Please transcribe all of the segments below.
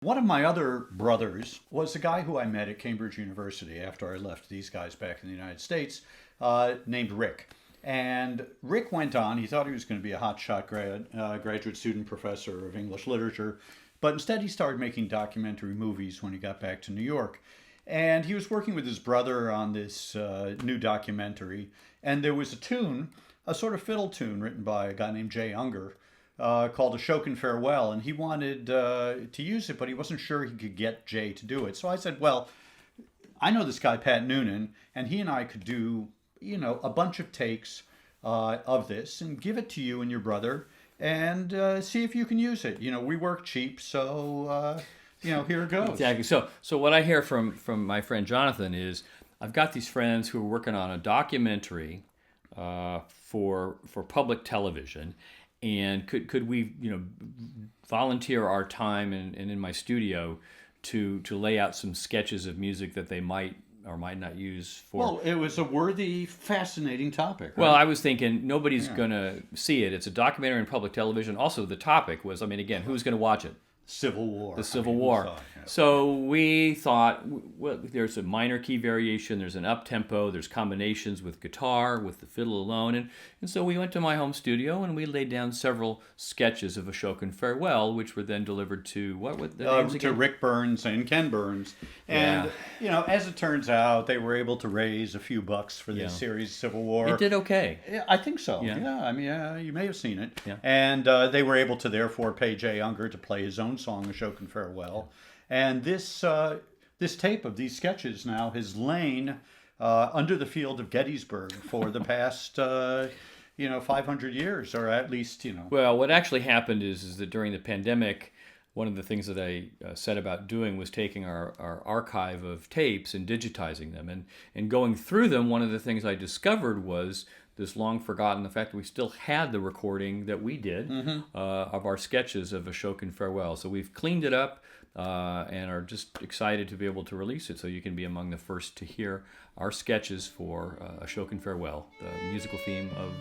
One of my other brothers was the guy who I met at Cambridge University after I left these guys back in the United States, named Rick. And Rick went on, he thought he was going to be a hotshot graduate student professor of English literature, but instead he started making documentary movies when he got back to New York. And he was working with his brother on this new documentary, and there was a tune, a sort of fiddle tune written by a guy named Jay Unger, called Ashokan Farewell, and he wanted to use it, but he wasn't sure he could get Jay to do it. So I said, well, I know this guy, Pat Noonan, and he and I could do, a bunch of takes of this and give it to you and your brother and see if you can use it. We work cheap, so, here it goes. Exactly. So what I hear from my friend Jonathan is I've got these friends who are working on a documentary for public television. And could we, volunteer our time and in my studio to lay out some sketches of music that they might or might not use for... Well, it was a worthy, fascinating topic. Right? Well, I was thinking nobody's going to see it. It's a documentary on public television. Also, the topic was, again, who's going to watch it? Civil War. The Civil War. So we thought, well, there's a minor key variation, there's an up-tempo, there's combinations with guitar, with the fiddle alone. And so we went to my home studio and we laid down several sketches of Ashokan Farewell, which were then delivered to, what were the names again? To Rick Burns and Ken Burns. And, as it turns out, they were able to raise a few bucks for this series, Civil War. It did okay. Yeah, I think so. Yeah, you may have seen it. Yeah. And they were able to therefore pay Jay Unger to play his own song, Ashokan Farewell. And this tape of these sketches now has lain under the field of Gettysburg for the past 500 years, or at least. Well, what actually happened is that during the pandemic, one of the things that I set about doing was taking our archive of tapes and digitizing them. And going through them, one of the things I discovered was this long forgotten, the fact that we still had the recording that we did of our sketches of Ashokan Farewell. So we've cleaned it up and are just excited to be able to release it so you can be among the first to hear our sketches for Ashokan Farewell, the musical theme of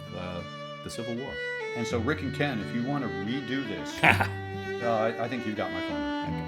the Civil War. And so Rick and Ken, if you want to redo this, I think you've got my phone.